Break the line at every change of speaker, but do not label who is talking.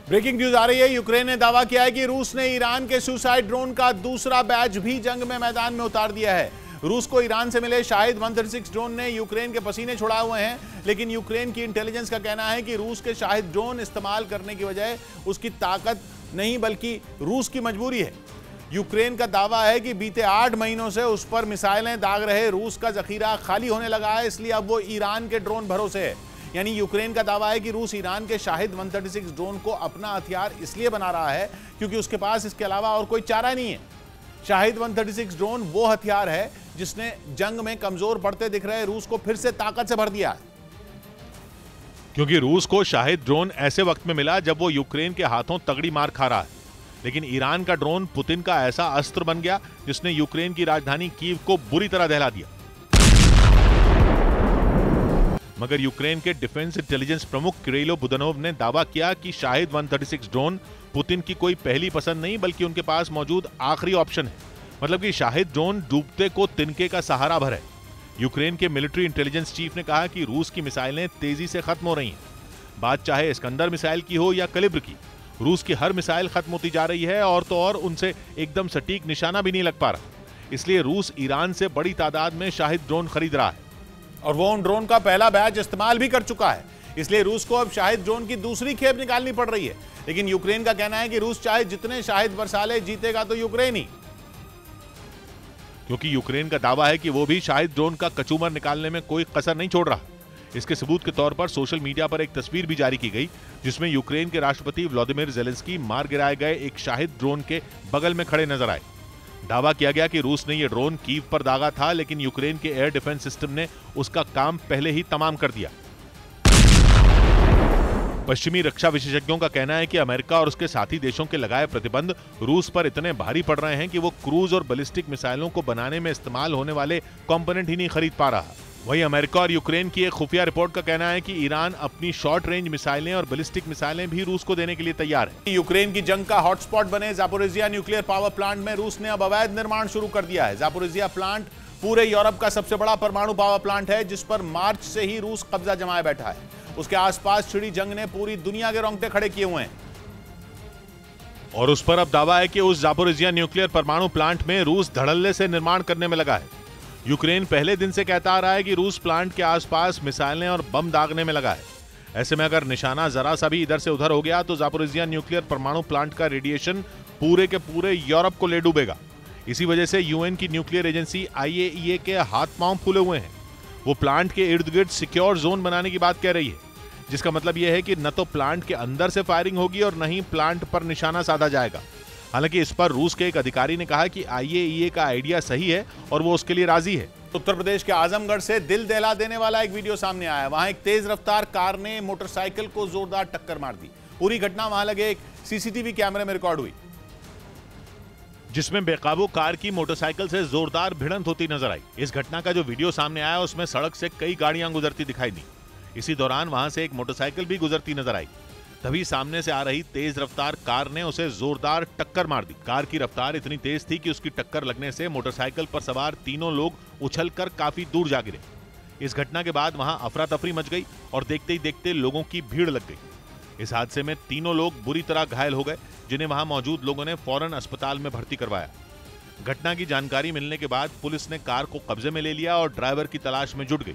Breaking news आ रही है। Ukraine ने दावा किया है कि रूस ने ईरान के सुसाइड ड्रोन का दूसरा बैच भी जंग में मैदान में उतार दिया है। रूस को ईरान से मिले शाहिद 136 ड्रोन ने यूक्रेन के पसीने छुड़ाए हुए हैं, लेकिन यूक्रेन की इंटेलिजेंस का कहना है कि रूस के शाहिद ड्रोन इस्तेमाल करने की वजह उसकी ताकत नहीं बल्कि रूस की मजबूरी है। यूक्रेन का दावा है कि बीते 8 महीनों से उस पर मिसाइलें दाग रहे रूस का जखीरा खाली होने लगा है, इसलिए अब वो ईरान के ड्रोन भरोसे है। यानी यूक्रेन का दावा है कि रूस ईरान के शाहिद 136 ड्रोन को अपना हथियार इसलिए बना रहा है क्योंकि उसके पास इसके अलावा और कोई चारा नहीं है। शाहिद 136 ड्रोन वो हथियार है जिसने जंग में कमजोर पड़ते दिख रहे रूस को फिर से ताकत से भर दिया है।
क्योंकि रूस को शाहिद ड्रोन ऐसे वक्त में मिला जब वो यूक्रेन के हाथों तगड़ी मार खा रहा है, लेकिन ईरान का ड्रोन पुतिन का ऐसा अस्त्र बन गया जिसने यूक्रेन की राजधानी कीव को बुरी तरह दहला दिया। मगर यूक्रेन के डिफेंस इंटेलिजेंस प्रमुख किरिलो बुदानोव ने दावा किया कि शाहिद 136 ड्रोन पुतिन की कोई पहली पसंद नहीं बल्कि उनके पास मौजूद आखिरी ऑप्शन है। मतलब कि शाहिद ड्रोन डूबते को तिनके का सहारा भर है। यूक्रेन के मिलिट्री इंटेलिजेंस चीफ ने कहा कि रूस की मिसाइलें तेजी से खत्म हो रही हैं। बात चाहे इस्कंदर मिसाइल की हो या कलिब्र की, रूस की हर मिसाइल खत्म होती जा रही है और तो और उनसे एकदम सटीक निशाना भी नहीं लग पा रहा। इसलिए रूस ईरान से बड़ी तादाद में शाहिद ड्रोन खरीद रहा है
और वो उन ड्रोन का पहला बैच इस्तेमाल भी कर चुका है। इसलिए रूस को अब शाहिद ड्रोन की दूसरी खेप निकालनी पड़ रही है। लेकिन यूक्रेन का कहना है कि रूस चाहे जितने शाहिद बरसा ले, जीतेगा तो यूक्रेन ही।
क्योंकि यूक्रेन का दावा है कि वो भी शाहिद ड्रोन का कचूमर निकालने में कोई कसर नहीं छोड़ रहा। इसके सबूत के तौर पर सोशल मीडिया पर एक तस्वीर भी जारी की गई जिसमें यूक्रेन के राष्ट्रपति व्लादिमीर ज़ेलेंस्की मार गिराए गए एक शाहिद ड्रोन के बगल में खड़े नजर आए। दावा किया गया कि रूस ने यह ड्रोन कीव पर दागा था, लेकिन यूक्रेन के एयर डिफेंस सिस्टम ने उसका काम पहले ही तमाम कर दिया। पश्चिमी रक्षा विशेषज्ञों का कहना है कि अमेरिका और उसके साथी देशों के लगाए प्रतिबंध रूस पर इतने भारी पड़ रहे हैं कि वो क्रूज और बैलिस्टिक मिसाइलों को बनाने में इस्तेमाल होने वाले कंपोनेंट ही नहीं खरीद पा रहा। वहीं अमेरिका और यूक्रेन की एक खुफिया रिपोर्ट का कहना है कि ईरान अपनी शॉर्ट रेंज मिसाइलें और बैलिस्टिक मिसाइलें भी रूस को देने के लिए तैयार है।
यूक्रेन की जंग का हॉटस्पॉट बने जापोरिजिया न्यूक्लियर पावर प्लांट में रूस ने अब अवैध निर्माण शुरू कर दिया है। जापोरिजिया प्लांट पूरे यूरोप का सबसे बड़ा परमाणु पावर प्लांट है जिस पर मार्च से ही रूस कब्जा जमाए बैठा है। उसके आसपास छिड़ी जंग ने पूरी दुनिया के रोंगटे खड़े किए हुए हैं
और उस पर अब दावा है कि उस जापोरिजिया न्यूक्लियर परमाणु प्लांट में रूस धड़ल्ले से निर्माण करने में लगा है। यूक्रेन पहले दिन से कहता आ रहा है कि रूस प्लांट के आसपास मिसाइलें और बम दागने में लगा है। ऐसे में अगर निशाना जरा सा भी इधर से उधर हो गया तो जापोरिजिया न्यूक्लियर परमाणु प्लांट का रेडिएशन पूरे के पूरे यूरोप को ले डूबेगा। इसी वजह से यूएन की न्यूक्लियर एजेंसी IAEA के हाथ पांव फूले हुए हैं। वो प्लांट के इर्द गिर्द सिक्योर जोन बनाने की बात कह रही है, जिसका मतलब यह है कि न तो प्लांट के अंदर से फायरिंग होगी और न ही प्लांट पर निशाना साधा जाएगा। हालांकि इस पर रूस के एक अधिकारी ने कहा कि IAEA का आइडिया सही है और वो उसके लिए राजी है।
उत्तर प्रदेश के आजमगढ़ से दिल दहला देने वाला एक वीडियो सामने आया। वहां एक तेज रफ्तार कार ने मोटरसाइकिल को जोरदार टक्कर मार दी। पूरी घटना वहां लगे एक CCTV कैमरे में रिकॉर्ड हुई,
जिसमें बेकाबू कार की मोटरसाइकिल से जोरदार भिड़ंत होती नजर आई। इस घटना का जो वीडियो सामने आया उसमें सड़क से कई गाड़ियां गुजरती दिखाई दी। इसी दौरान वहां से एक मोटरसाइकिल भी गुजरती नजर आई। तभी सामने से आ रही तेज रफ्तार कार ने उसे जोरदार टक्कर मार दी। कार की रफ्तार इतनी तेज थी कि उसकी टक्कर लगने से मोटरसाइकिल पर सवार तीनों लोग उछलकर काफी दूर जा गिरे। इस घटना के बाद वहां अफरा तफरी मच गई और देखते ही देखते लोगों की भीड़ लग गई। इस हादसे में तीनों लोग बुरी तरह घायल हो गए, जिन्हें वहां मौजूद लोगों ने फौरन अस्पताल में भर्ती करवाया। घटना की जानकारी मिलने के बाद पुलिस ने कार को कब्जे में ले लिया और ड्राइवर की तलाश में जुट गई।